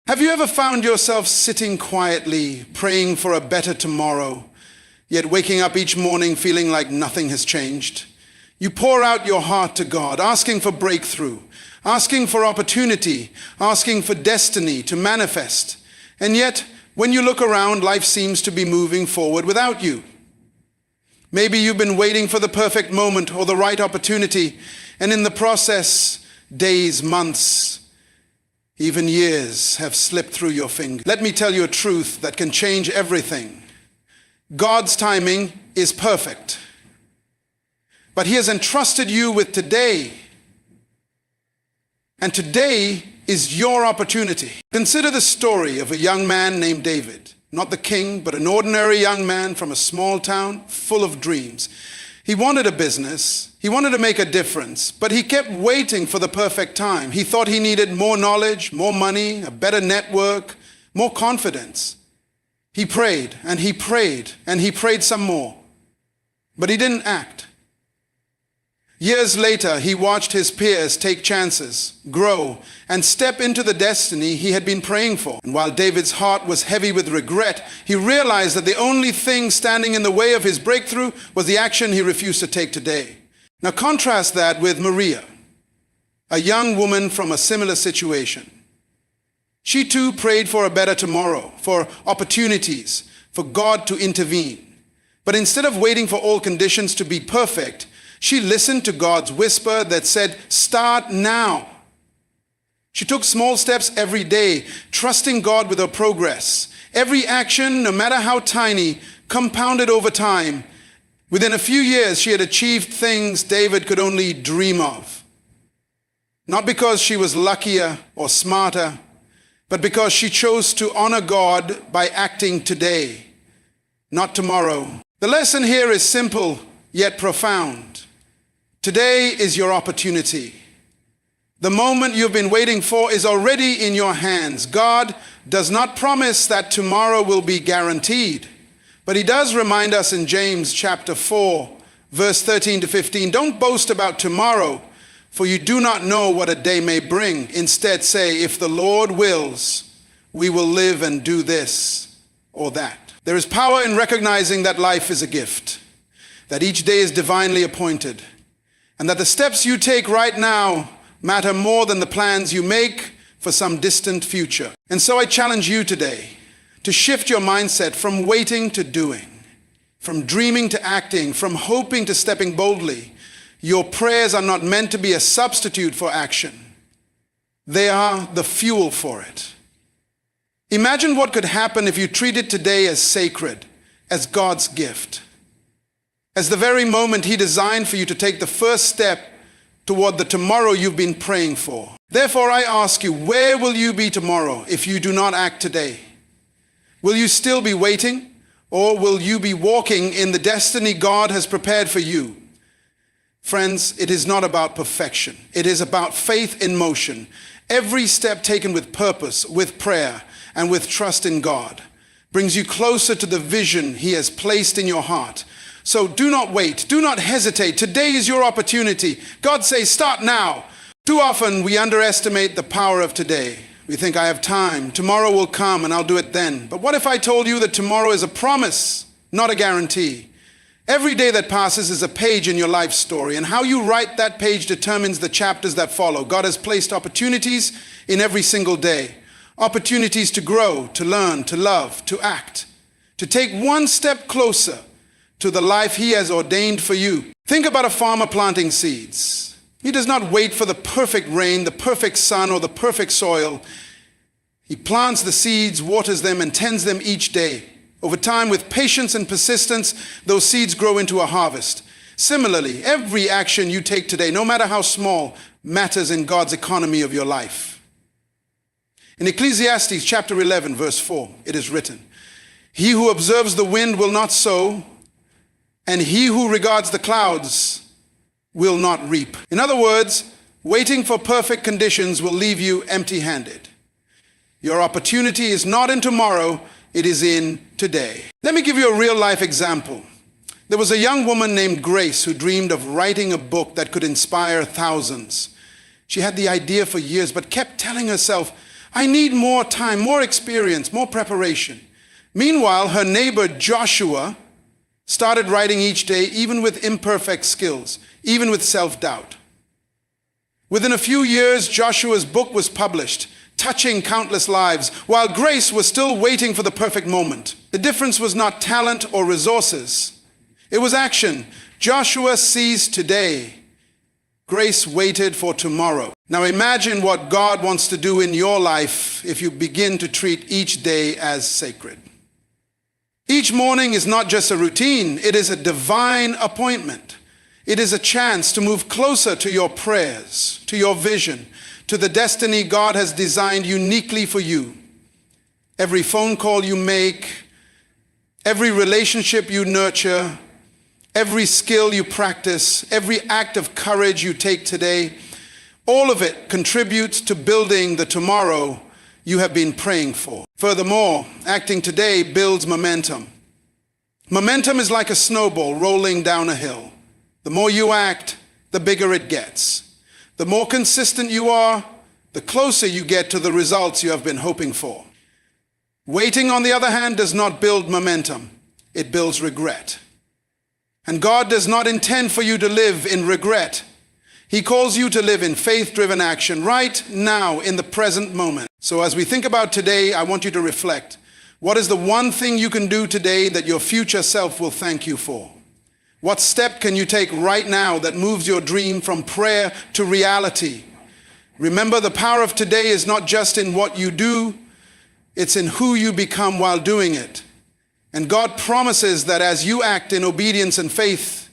Have you ever found yourself sitting quietly, praying for a better tomorrow, yet waking up each morning feeling like nothing has changed? You pour out your heart to God, asking for breakthrough, asking for opportunity, asking for destiny to manifest. And yet, when you look around, life seems to be moving forward without you. Maybe you've been waiting for the perfect moment or the right opportunity, and in the process, days, months, even years have slipped through your fingers. Let me tell you a truth that can change everything. God's timing is perfect. But He has entrusted you with today. And today is your opportunity. Consider the story of a young man named David. Not the king, but an ordinary young man from a small town full of dreams. He wanted a business. He wanted to make a difference, but he kept waiting for the perfect time. He thought he needed more knowledge, more money, a better network, more confidence. He prayed and he prayed and he prayed some more, but he didn't act. Years later, he watched his peers take chances, grow, and step into the destiny he had been praying for. And while David's heart was heavy with regret, he realized that the only thing standing in the way of his breakthrough was the action he refused to take today. Now contrast that with Maria, a young woman from a similar situation. She too prayed for a better tomorrow, for opportunities, for God to intervene. But instead of waiting for all conditions to be perfect, she listened to God's whisper that said, "Start now." She took small steps every day, trusting God with her progress. Every action, no matter how tiny, compounded over time. Within a few years, she had achieved things David could only dream of. Not because she was luckier or smarter, but because she chose to honor God by acting today, not tomorrow. The lesson here is simple yet profound. Today is your opportunity. The moment you've been waiting for is already in your hands. God does not promise that tomorrow will be guaranteed, but He does remind us in James chapter 4, verse 13 to 15, "Don't boast about tomorrow, for you do not know what a day may bring. Instead say, if the Lord wills, we will live and do this or that." There is power in recognizing that life is a gift, that each day is divinely appointed, and that the steps you take right now matter more than the plans you make for some distant future. And so I challenge you today to shift your mindset from waiting to doing, from dreaming to acting, from hoping to stepping boldly. Your prayers are not meant to be a substitute for action. They are the fuel for it. Imagine what could happen if you treated today as sacred, as God's gift, as the very moment He designed for you to take the first step toward the tomorrow you've been praying for. Therefore, I ask you, where will you be tomorrow if you do not act today? Will you still be waiting, or will you be walking in the destiny God has prepared for you? Friends, it is not about perfection. It is about faith in motion. Every step taken with purpose, with prayer, and with trust in God brings you closer to the vision He has placed in your heart. So do not wait. Do not hesitate. Today is your opportunity. God says, start now. Too often we underestimate the power of today. We think, I have time. Tomorrow will come and I'll do it then. But what if I told you that tomorrow is a promise, not a guarantee? Every day that passes is a page in your life story, and how you write that page determines the chapters that follow. God has placed opportunities in every single day. Opportunities to grow, to learn, to love, to act, to take one step closer to the life He has ordained for you. Think about a farmer planting seeds. He does not wait for the perfect rain, the perfect sun, or the perfect soil. He plants the seeds, waters them, and tends them each day. Over time, with patience and persistence, those seeds grow into a harvest. Similarly, every action you take today, no matter how small, matters in God's economy of your life. In Ecclesiastes chapter 11, verse 4, it is written, "He who observes the wind will not sow, and he who regards the clouds will not reap." In other words, waiting for perfect conditions will leave you empty-handed. Your opportunity is not in tomorrow, it is in today. Let me give you a real-life example. There was a young woman named Grace who dreamed of writing a book that could inspire thousands. She had the idea for years, but kept telling herself, I need more time, more experience, more preparation. Meanwhile, her neighbor Joshua started writing each day, even with imperfect skills, even with self-doubt. Within a few years, Joshua's book was published, touching countless lives, while Grace was still waiting for the perfect moment. The difference was not talent or resources. It was action. Joshua seized today. Grace waited for tomorrow. Now imagine what God wants to do in your life if you begin to treat each day as sacred. Each morning is not just a routine, it is a divine appointment. It is a chance to move closer to your prayers, to your vision, to the destiny God has designed uniquely for you. Every phone call you make, every relationship you nurture, every skill you practice, every act of courage you take today, all of it contributes to building the tomorrow you have been praying for. Furthermore, acting today builds momentum. Momentum is like a snowball rolling down a hill. The more you act, the bigger it gets. The more consistent you are, the closer you get to the results you have been hoping for. Waiting, on the other hand, does not build momentum. It builds regret. And God does not intend for you to live in regret. He calls you to live in faith-driven action right now in the present moment. So as we think about today, I want you to reflect. What is the one thing you can do today that your future self will thank you for? What step can you take right now that moves your dream from prayer to reality? Remember, the power of today is not just in what you do, it's in who you become while doing it. And God promises that as you act in obedience and faith,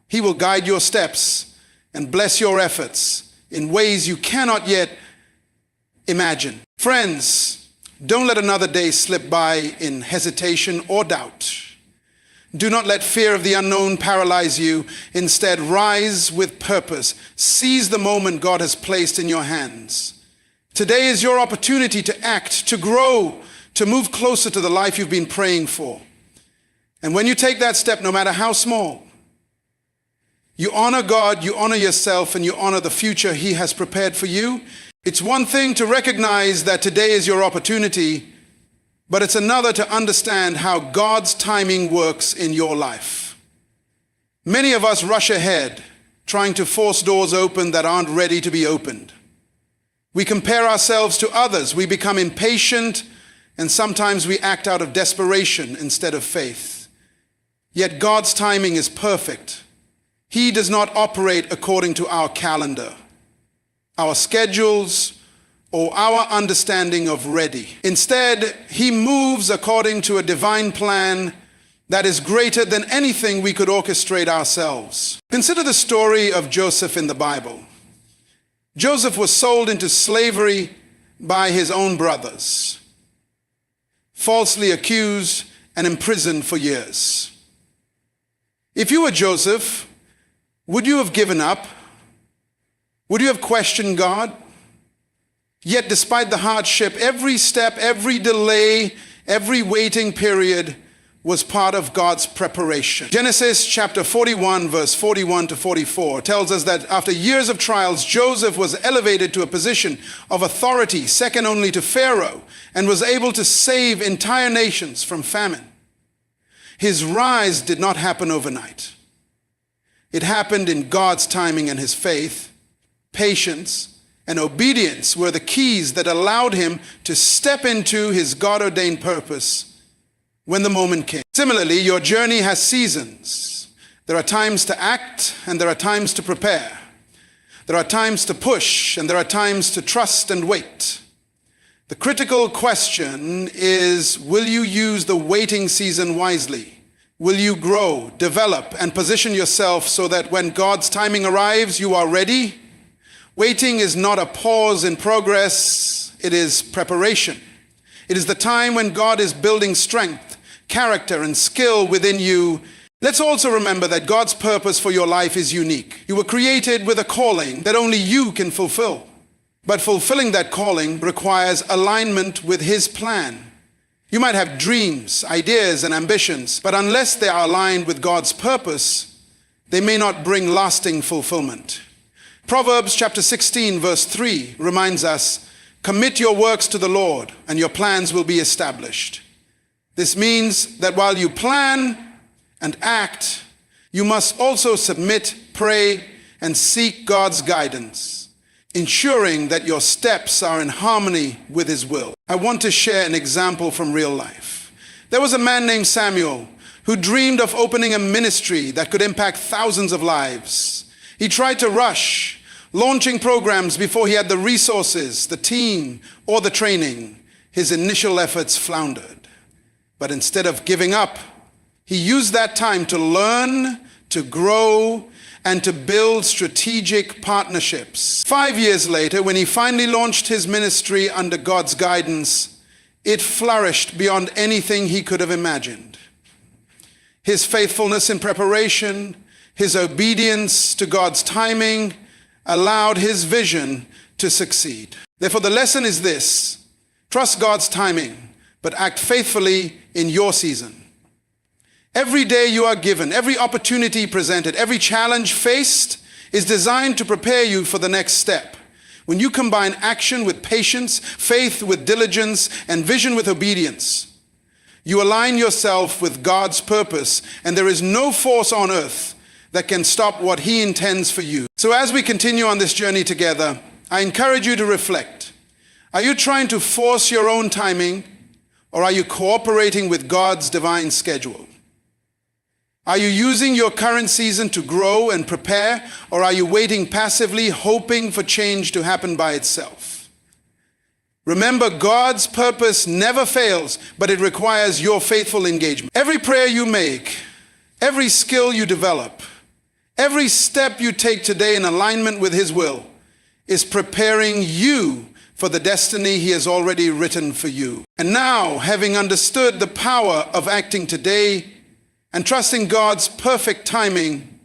He will guide your steps and bless your efforts in ways you cannot yet imagine. Friends, don't let another day slip by in hesitation or doubt. Do not let fear of the unknown paralyze you. Instead, rise with purpose. Seize the moment God has placed in your hands. Today is your opportunity to act, to grow, to move closer to the life you've been praying for. And when you take that step, no matter how small, you honor God, you honor yourself, and you honor the future He has prepared for you. It's one thing to recognize that today is your opportunity, but it's another to understand how God's timing works in your life. Many of us rush ahead, trying to force doors open that aren't ready to be opened. We compare ourselves to others. We become impatient, and sometimes we act out of desperation instead of faith. Yet God's timing is perfect. He does not operate according to our calendar, our schedules, or our understanding of ready. Instead, He moves according to a divine plan that is greater than anything we could orchestrate ourselves. Consider the story of Joseph in the Bible. Joseph was sold into slavery by his own brothers, falsely accused and imprisoned for years. If you were Joseph, would you have given up? Would you have questioned God? Yet despite the hardship, every step, every delay, every waiting period was part of God's preparation. Genesis chapter 41, verse 41 to 44 tells us that after years of trials, Joseph was elevated to a position of authority, second only to Pharaoh, and was able to save entire nations from famine. His rise did not happen overnight. It happened in God's timing, and his faith, patience, and obedience were the keys that allowed him to step into his God-ordained purpose when the moment came. Similarly, your journey has seasons. There are times to act, and there are times to prepare. There are times to push, and there are times to trust and wait. The critical question is, will you use the waiting season wisely? Will you grow, develop, and position yourself so that when God's timing arrives, you are ready? Waiting is not a pause in progress, it is preparation. It is the time when God is building strength, character, and skill within you. Let's also remember that God's purpose for your life is unique. You were created with a calling that only you can fulfill. But fulfilling that calling requires alignment with His plan. You might have dreams, ideas, and ambitions, but unless they are aligned with God's purpose, they may not bring lasting fulfillment. Proverbs chapter 16, verse 3 reminds us, Commit your works to the Lord, and your plans will be established. This means that while you plan and act, you must also submit, pray, and seek God's guidance, ensuring that your steps are in harmony with His will. I want to share an example from real life. There was a man named Samuel who dreamed of opening a ministry that could impact thousands of lives. He tried to rush, launching programs before he had the resources, the team, or the training. His initial efforts floundered. But instead of giving up, he used that time to learn, to grow, and to build strategic partnerships. 5 years later, when he finally launched his ministry under God's guidance, it flourished beyond anything he could have imagined. His faithfulness in preparation, his obedience to God's timing, allowed his vision to succeed. Therefore, the lesson is this: trust God's timing, but act faithfully in your season. Every day you are given, every opportunity presented, every challenge faced is designed to prepare you for the next step. When you combine action with patience, faith with diligence, and vision with obedience, you align yourself with God's purpose, and there is no force on earth that can stop what He intends for you. So as we continue on this journey together, I encourage you to reflect. Are you trying to force your own timing, or are you cooperating with God's divine schedule? Are you using your current season to grow and prepare, or are you waiting passively, hoping for change to happen by itself? Remember, God's purpose never fails, but it requires your faithful engagement. Every prayer you make, every skill you develop, every step you take today in alignment with His will is preparing you for the destiny He has already written for you. And now, having understood the power of acting today and trusting God's perfect timing,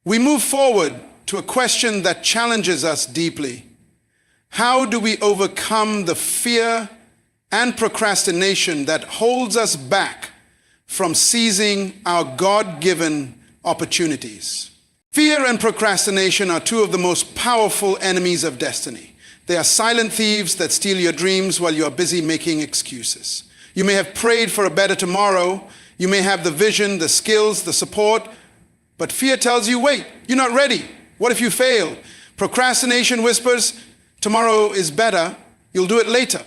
we move forward to a question that challenges us deeply. How do we overcome the fear and procrastination that holds us back from seizing our God-given opportunities? Fear and procrastination are two of the most powerful enemies of destiny. They are silent thieves that steal your dreams while you are busy making excuses. You may have prayed for a better tomorrow. You may have the vision, the skills, the support, but fear tells you, wait, you're not ready. What if you fail? Procrastination whispers, tomorrow is better, you'll do it later.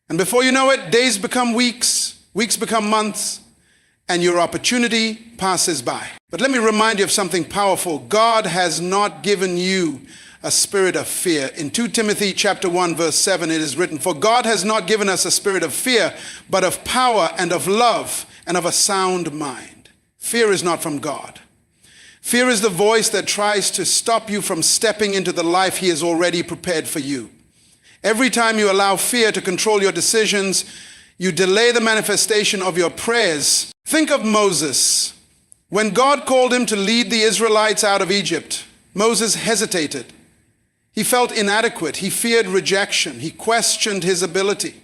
And before you know it, days become weeks, weeks become months, and your opportunity passes by. But let me remind you of something powerful. God has not given you a spirit of fear. In 2 Timothy chapter 1, verse 7, it is written, "For God has not given us a spirit of fear, but of power and of love and of a sound mind." Fear is not from God. Fear is the voice that tries to stop you from stepping into the life He has already prepared for you. Every time you allow fear to control your decisions, you delay the manifestation of your prayers. Think of Moses. When God called him to lead the Israelites out of Egypt, Moses hesitated. He felt inadequate. He feared rejection. He questioned his ability.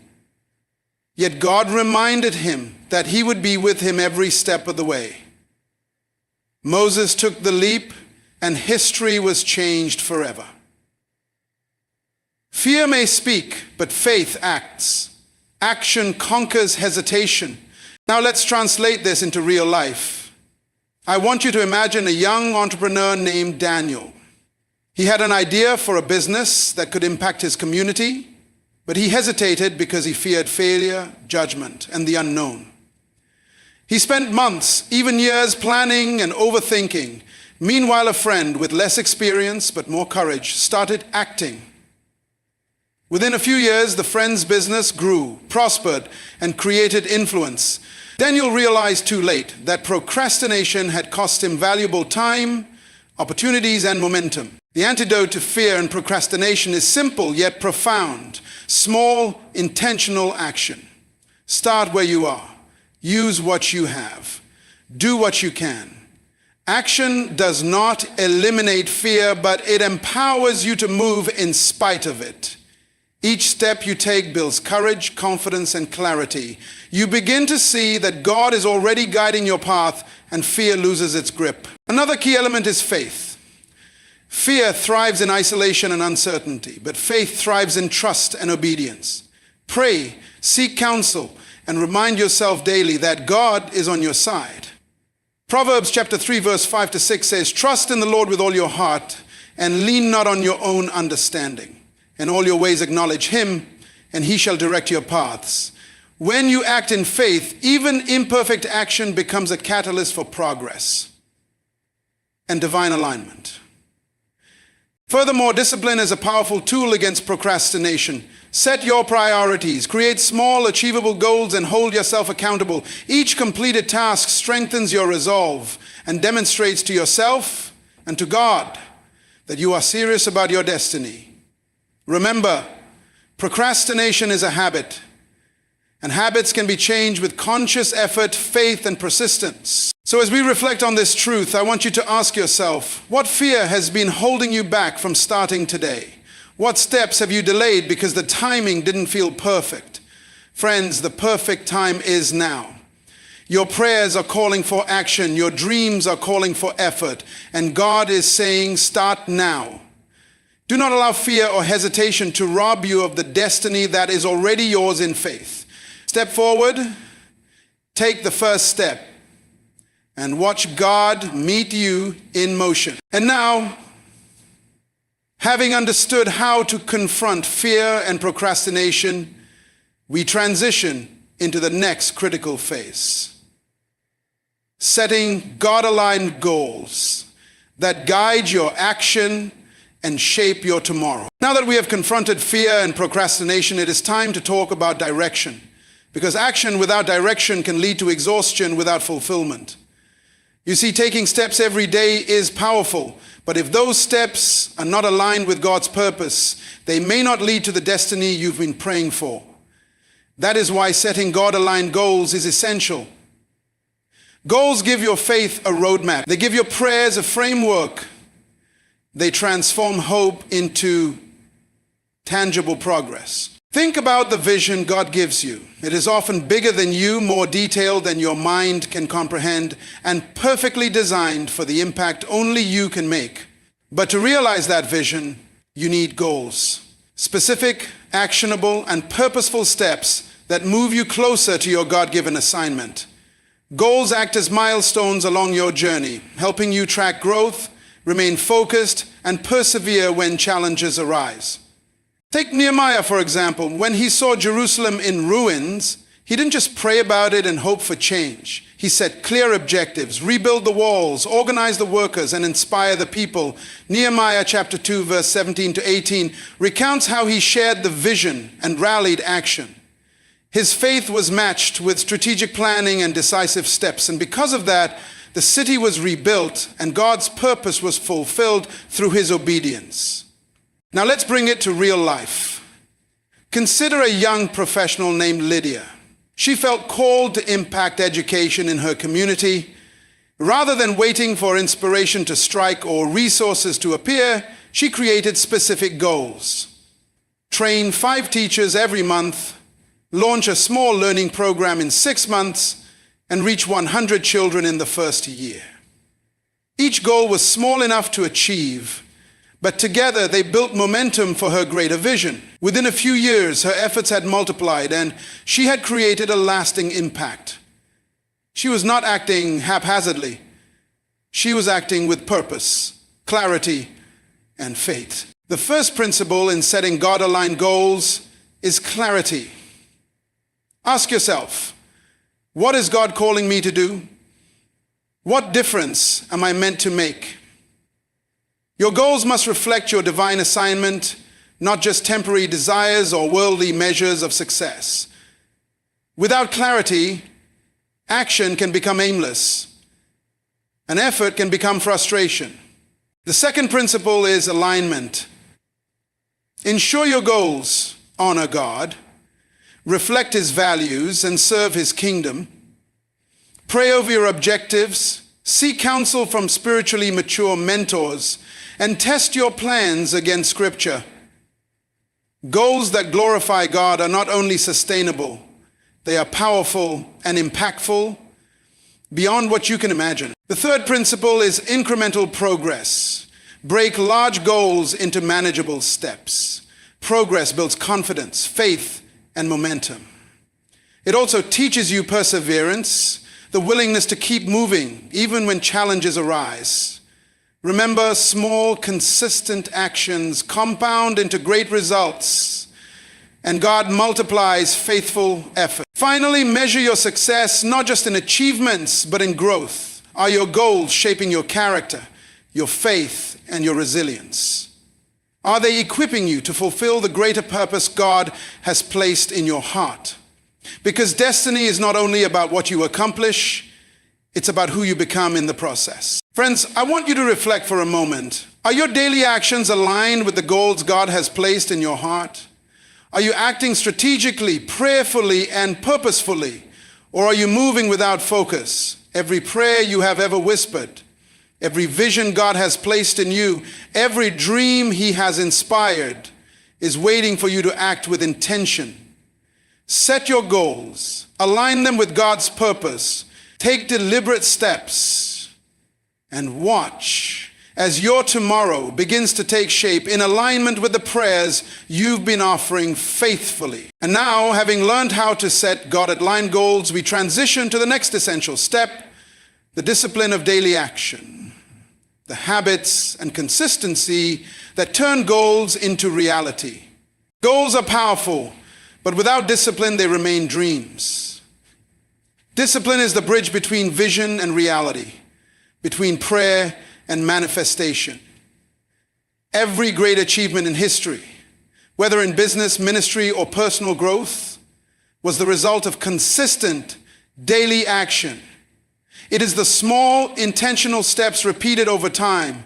Yet God reminded him that He would be with him every step of the way. Moses took the leap, and history was changed forever. Fear may speak, but faith acts. Action conquers hesitation. Now let's translate this into real life. I want you to imagine a young entrepreneur named Daniel. He had an idea for a business that could impact his community, but he hesitated because he feared failure, judgment, and the unknown. He spent months, even years, planning and overthinking. Meanwhile, a friend with less experience but more courage started acting. Within a few years, the friend's business grew, prospered, and created influence. Daniel realized too late that procrastination had cost him valuable time, opportunities, and momentum. The antidote to fear and procrastination is simple yet profound. Small, intentional action. Start where you are. Use what you have. Do what you can. Action does not eliminate fear, but it empowers you to move in spite of it. Each step you take builds courage, confidence, and clarity. You begin to see that God is already guiding your path, and fear loses its grip. Another key element is faith. Fear thrives in isolation and uncertainty, but faith thrives in trust and obedience. Pray, seek counsel, and remind yourself daily that God is on your side. Proverbs chapter 3 verse 5 to 6 says, "Trust in the Lord with all your heart, and lean not on your own understanding. In all your ways acknowledge him, and he shall direct your paths." When you act in faith, even imperfect action becomes a catalyst for progress and divine alignment. Furthermore, discipline is a powerful tool against procrastination. Set your priorities, create small, achievable goals, and hold yourself accountable. Each completed task strengthens your resolve and demonstrates to yourself and to God that you are serious about your destiny. Remember, procrastination is a habit, and habits can be changed with conscious effort, faith, and persistence. So as we reflect on this truth, I want you to ask yourself, what fear has been holding you back from starting today? What steps have you delayed because the timing didn't feel perfect? Friends, the perfect time is now. Your prayers are calling for action. Your dreams are calling for effort. And God is saying, start now. Do not allow fear or hesitation to rob you of the destiny that is already yours in faith. Step forward, take the first step, and watch God meet you in motion. And now, having understood how to confront fear and procrastination, we transition into the next critical phase. Setting God-aligned goals that guide your action and shape your tomorrow. Now that we have confronted fear and procrastination, it is time to talk about direction. Because action without direction can lead to exhaustion without fulfillment. You see, taking steps every day is powerful, but if those steps are not aligned with God's purpose, they may not lead to the destiny you've been praying for. That is why setting God-aligned goals is essential. Goals give your faith a roadmap. They give your prayers a framework. They transform hope into tangible progress. Think about the vision God gives you. It is often bigger than you, more detailed than your mind can comprehend, and perfectly designed for the impact only you can make. But to realize that vision, you need goals. Specific, actionable, and purposeful steps that move you closer to your God-given assignment. Goals act as milestones along your journey, helping you track growth, remain focused, and persevere when challenges arise. Take Nehemiah, for example. When he saw Jerusalem in ruins, he didn't just pray about it and hope for change. He set clear objectives, rebuild the walls, organize the workers, and inspire the people. Nehemiah chapter 2, verse 17 to 18 recounts how he shared the vision and rallied action. His faith was matched with strategic planning and decisive steps, and because of that, the city was rebuilt and God's purpose was fulfilled through his obedience. Now let's bring it to real life. Consider a young professional named Lydia. She felt called to impact education in her community. Rather than waiting for inspiration to strike or resources to appear, she created specific goals. Train 5 teachers every month, launch a small learning program in 6 months, and reach 100 children in the first year. Each goal was small enough to achieve, but together they built momentum for her greater vision. Within a few years, her efforts had multiplied and she had created a lasting impact. She was not acting haphazardly. She was acting with purpose, clarity, and faith. The first principle in setting God-aligned goals is clarity. Ask yourself, what is God calling me to do? What difference am I meant to make? Your goals must reflect your divine assignment, not just temporary desires or worldly measures of success. Without clarity, action can become aimless, and effort can become frustration. The second principle is alignment. Ensure your goals honor God, reflect his values, and serve his kingdom. Pray over your objectives, seek counsel from spiritually mature mentors, and test your plans against Scripture. Goals that glorify God are not only sustainable, they are powerful and impactful beyond what you can imagine. The third principle is incremental progress. Break large goals into manageable steps. Progress builds confidence, faith, and momentum. It also teaches you perseverance, the willingness to keep moving even when challenges arise. Remember, small, consistent actions compound into great results, and God multiplies faithful effort. Finally, measure your success not just in achievements, but in growth. Are your goals shaping your character, your faith, and your resilience? Are they equipping you to fulfill the greater purpose God has placed in your heart? Because destiny is not only about what you accomplish, it's about who you become in the process. Friends, I want you to reflect for a moment. Are your daily actions aligned with the goals God has placed in your heart? Are you acting strategically, prayerfully, and purposefully? Or are you moving without focus? Every prayer you have ever whispered, every vision God has placed in you, every dream He has inspired is waiting for you to act with intention. Set your goals, align them with God's purpose, take deliberate steps, and watch as your tomorrow begins to take shape in alignment with the prayers you've been offering faithfully. And now, having learned how to set God-aligned goals, we transition to the next essential step, the discipline of daily action, the habits and consistency that turn goals into reality. Goals are powerful, but without discipline, they remain dreams. Discipline is the bridge between vision and reality, between prayer and manifestation. Every great achievement in history, whether in business, ministry, or personal growth, was the result of consistent daily action. It is the small, intentional steps repeated over time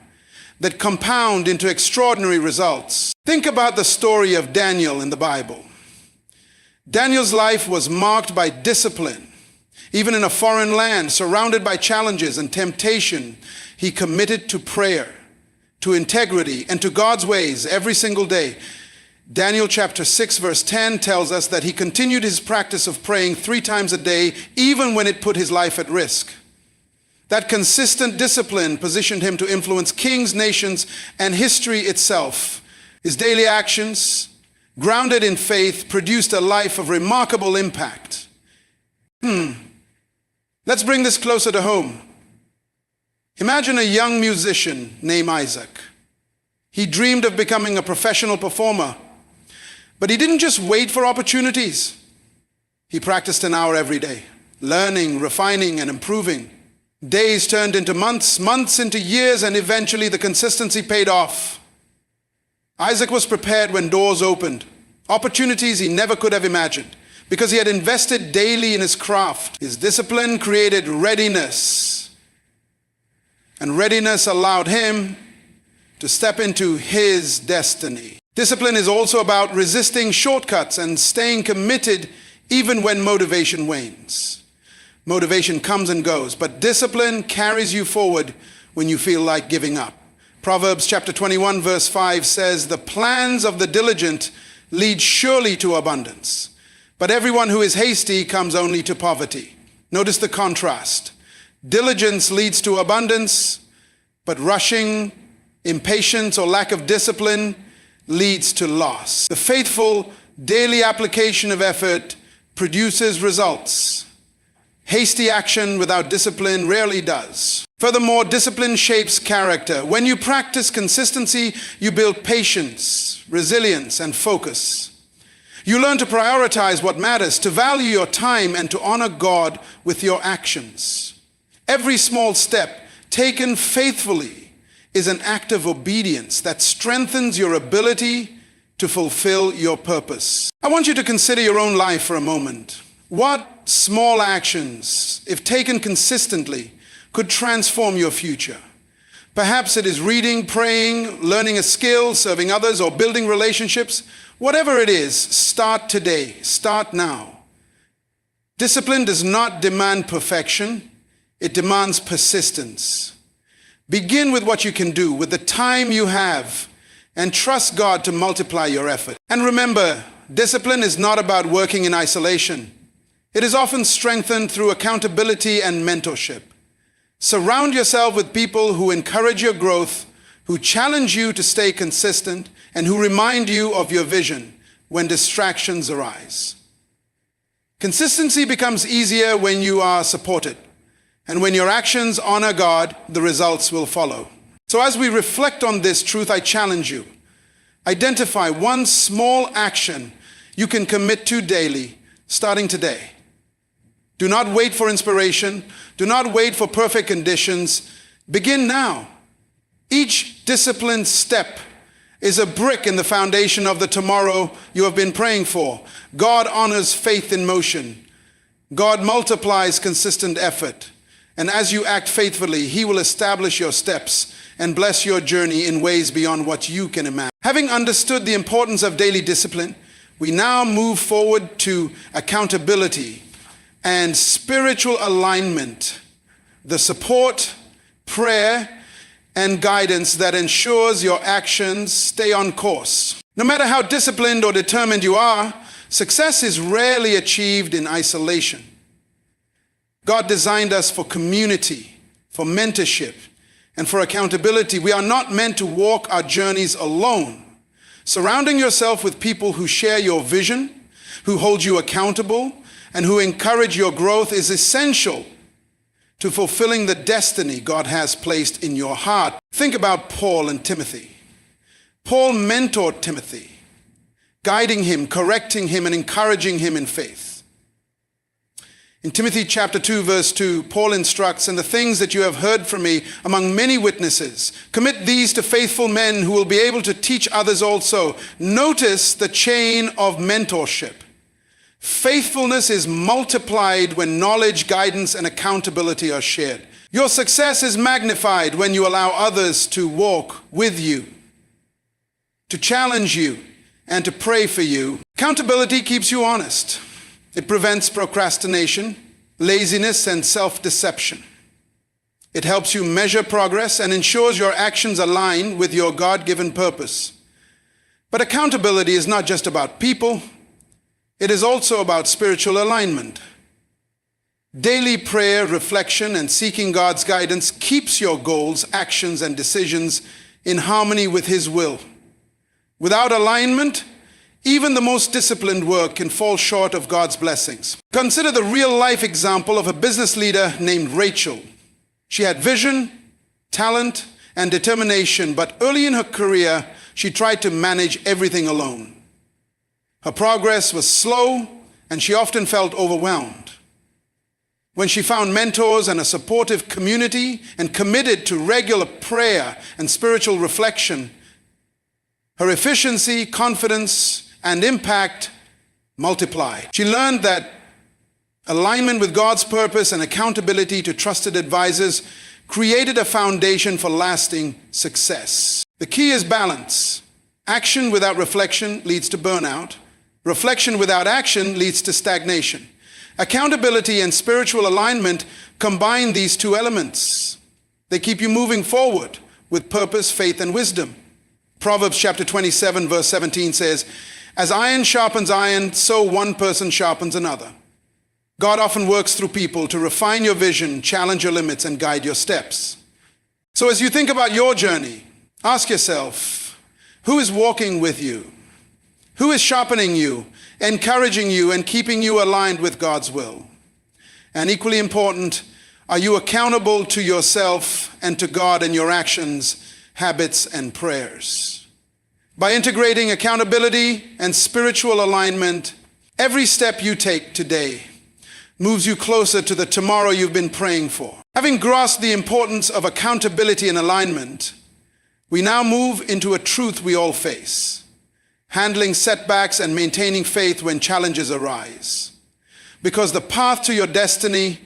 that compound into extraordinary results. Think about the story of Daniel in the Bible. Daniel's life was marked by discipline. Even in a foreign land, surrounded by challenges and temptation, he committed to prayer, to integrity, and to God's ways every single day. Daniel chapter 6 verse 10 tells us that he continued his practice of praying 3 times a day, even when it put his life at risk. That consistent discipline positioned him to influence kings, nations, and history itself. His daily actions, grounded in faith, produced a life of remarkable impact. Let's bring this closer to home. Imagine a young musician named Isaac. He dreamed of becoming a professional performer, but he didn't just wait for opportunities. He practiced an hour every day, learning, refining, and improving. Days turned into months, months into years, and eventually the consistency paid off. Isaac was prepared when doors opened, opportunities he never could have imagined, because he had invested daily in his craft. His discipline created readiness, and readiness allowed him to step into his destiny. Discipline is also about resisting shortcuts and staying committed even when motivation wanes. Motivation comes and goes, but discipline carries you forward when you feel like giving up. Proverbs chapter 21 verse 5 says, "The plans of the diligent lead surely to abundance, but everyone who is hasty comes only to poverty." Notice the contrast. Diligence leads to abundance, but rushing, impatience, or lack of discipline leads to loss. The faithful daily application of effort produces results. Hasty action without discipline rarely does. Furthermore, discipline shapes character. When you practice consistency, you build patience, resilience, and focus. You learn to prioritize what matters, to value your time, and to honor God with your actions. Every small step taken faithfully is an act of obedience that strengthens your ability to fulfill your purpose. I want you to consider your own life for a moment. What small actions, if taken consistently, could transform your future? Perhaps it is reading, praying, learning a skill, serving others, or building relationships. Whatever it is, start today. Start now. Discipline does not demand perfection. It demands persistence. Begin with what you can do, with the time you have, and trust God to multiply your effort. And remember, discipline is not about working in isolation. It is often strengthened through accountability and mentorship. Surround yourself with people who encourage your growth, who challenge you to stay consistent, and who remind you of your vision when distractions arise. Consistency becomes easier when you are supported, and when your actions honor God, the results will follow. So as we reflect on this truth, I challenge you. Identify one small action you can commit to daily, starting today. Do not wait for inspiration. Do not wait for perfect conditions. Begin now. Each disciplined step is a brick in the foundation of the tomorrow you have been praying for. God honors faith in motion. God multiplies consistent effort. And as you act faithfully, He will establish your steps and bless your journey in ways beyond what you can imagine. Having understood the importance of daily discipline, we now move forward to accountability and spiritual alignment, the support, prayer, and guidance that ensures your actions stay on course. No matter how disciplined or determined you are, success is rarely achieved in isolation. God designed us for community, for mentorship, and for accountability. We are not meant to walk our journeys alone. Surrounding yourself with people who share your vision, who hold you accountable, and who encourage your growth is essential to fulfilling the destiny God has placed in your heart. Think about Paul and Timothy. Paul mentored Timothy, guiding him, correcting him, and encouraging him in faith. In Timothy chapter 2, verse 2, Paul instructs, "And the things that you have heard from me among many witnesses, commit these to faithful men who will be able to teach others also." Notice the chain of mentorship. Faithfulness is multiplied when knowledge, guidance, and accountability are shared. Your success is magnified when you allow others to walk with you, to challenge you, and to pray for you. Accountability keeps you honest. It prevents procrastination, laziness, and self-deception. It helps you measure progress and ensures your actions align with your God-given purpose. But accountability is not just about people. It is also about spiritual alignment. Daily prayer, reflection, and seeking God's guidance keeps your goals, actions, and decisions in harmony with His will. Without alignment, even the most disciplined work can fall short of God's blessings. Consider the real-life example of a business leader named Rachel. She had vision, talent, and determination, but early in her career, she tried to manage everything alone. Her progress was slow, and she often felt overwhelmed. When she found mentors and a supportive community and committed to regular prayer and spiritual reflection, her efficiency, confidence, and impact multiplied. She learned that alignment with God's purpose and accountability to trusted advisors created a foundation for lasting success. The key is balance. Action without reflection leads to burnout. Reflection without action leads to stagnation. Accountability and spiritual alignment combine these two elements. They keep you moving forward with purpose, faith, and wisdom. Proverbs chapter 27, verse 17 says, "As iron sharpens iron, so one person sharpens another." God often works through people to refine your vision, challenge your limits, and guide your steps. So as you think about your journey, ask yourself, who is walking with you? Who is sharpening you, encouraging you, and keeping you aligned with God's will? And equally important, are you accountable to yourself and to God in your actions, habits, and prayers? By integrating accountability and spiritual alignment, every step you take today moves you closer to the tomorrow you've been praying for. Having grasped the importance of accountability and alignment, we now move into a truth we all face: handling setbacks and maintaining faith when challenges arise. Because the path to your destiny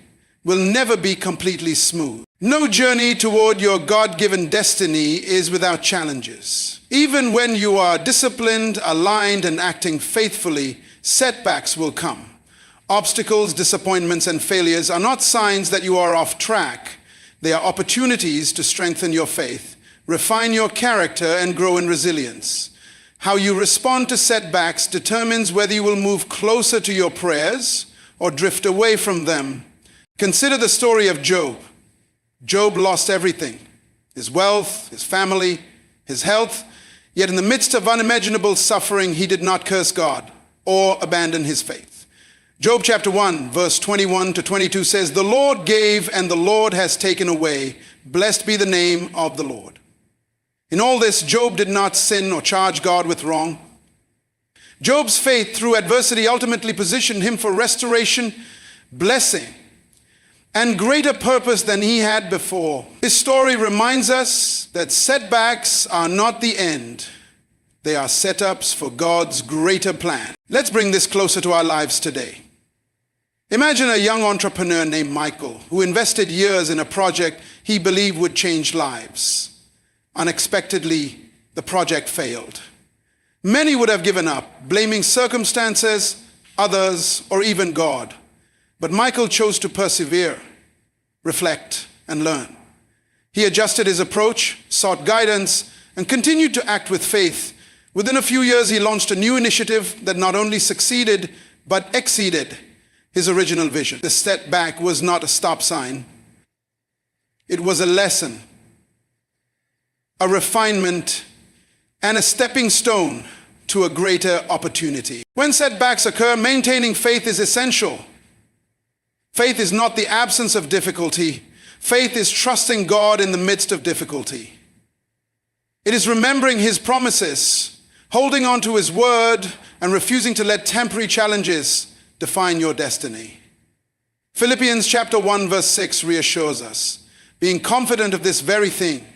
will never be completely smooth. No journey toward your God-given destiny is without challenges. Even when you are disciplined, aligned, and acting faithfully, setbacks will come. Obstacles, disappointments, and failures are not signs that you are off track. They are opportunities to strengthen your faith, refine your character, and grow in resilience. How you respond to setbacks determines whether you will move closer to your prayers or drift away from them. Consider the story of Job. Job lost everything, his wealth, his family, his health. Yet in the midst of unimaginable suffering, he did not curse God or abandon his faith. Job chapter 1, verse 21 to 22 says, "The Lord gave and the Lord has taken away. Blessed be the name of the Lord." In all this, Job did not sin or charge God with wrong. Job's faith through adversity ultimately positioned him for restoration, blessing, and greater purpose than he had before. His story reminds us that setbacks are not the end. They are setups for God's greater plan. Let's bring this closer to our lives today. Imagine a young entrepreneur named Michael who invested years in a project he believed would change lives. Unexpectedly, the project failed. Many would have given up, blaming circumstances, others, or even God. But Michael chose to persevere, reflect, and learn. He adjusted his approach, sought guidance, and continued to act with faith. Within a few years, he launched a new initiative that not only succeeded, but exceeded his original vision. The setback was not a stop sign. It was a lesson, a refinement, and a stepping stone to a greater opportunity. When setbacks occur, maintaining faith is essential. Faith is not the absence of difficulty. Faith is trusting God in the midst of difficulty. It is remembering his promises, holding on to his word, and refusing to let temporary challenges define your destiny. Philippians chapter 1 verse 6 reassures us, being confident of this very thing,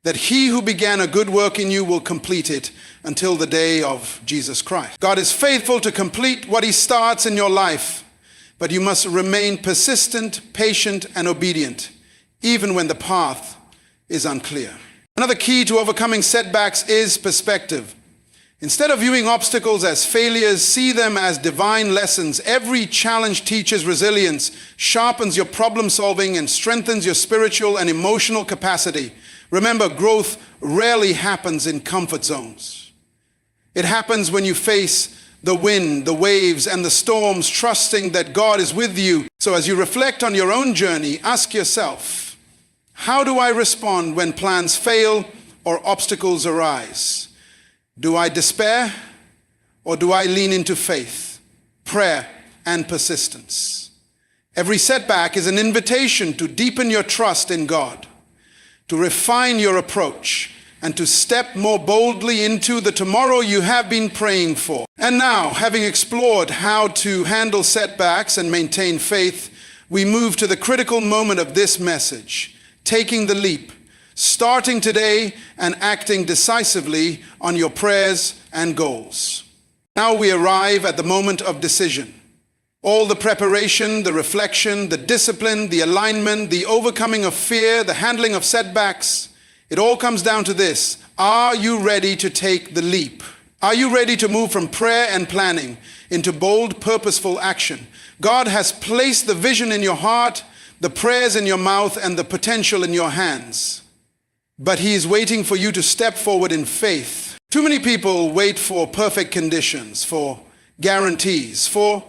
that he who began a good work in you will complete it until the day of Jesus Christ. God is faithful to complete what he starts in your life, but you must remain persistent, patient, and obedient, even when the path is unclear. Another key to overcoming setbacks is perspective. Instead of viewing obstacles as failures, see them as divine lessons. Every challenge teaches resilience, sharpens your problem solving, and strengthens your spiritual and emotional capacity. Remember, growth rarely happens in comfort zones. It happens when you face the wind, the waves, and the storms, trusting that God is with you. So as you reflect on your own journey, ask yourself, how do I respond when plans fail or obstacles arise? Do I despair, or do I lean into faith, prayer, and persistence? Every setback is an invitation to deepen your trust in God, to refine your approach, and to step more boldly into the tomorrow you have been praying for. And now, having explored how to handle setbacks and maintain faith, we move to the critical moment of this message, taking the leap, starting today and acting decisively on your prayers and goals. Now we arrive at the moment of decision. All the preparation, the reflection, the discipline, the alignment, the overcoming of fear, the handling of setbacks, it all comes down to this. Are you ready to take the leap? Are you ready to move from prayer and planning into bold, purposeful action? God has placed the vision in your heart, the prayers in your mouth, and the potential in your hands. But he is waiting for you to step forward in faith. Too many people wait for perfect conditions, for guarantees, for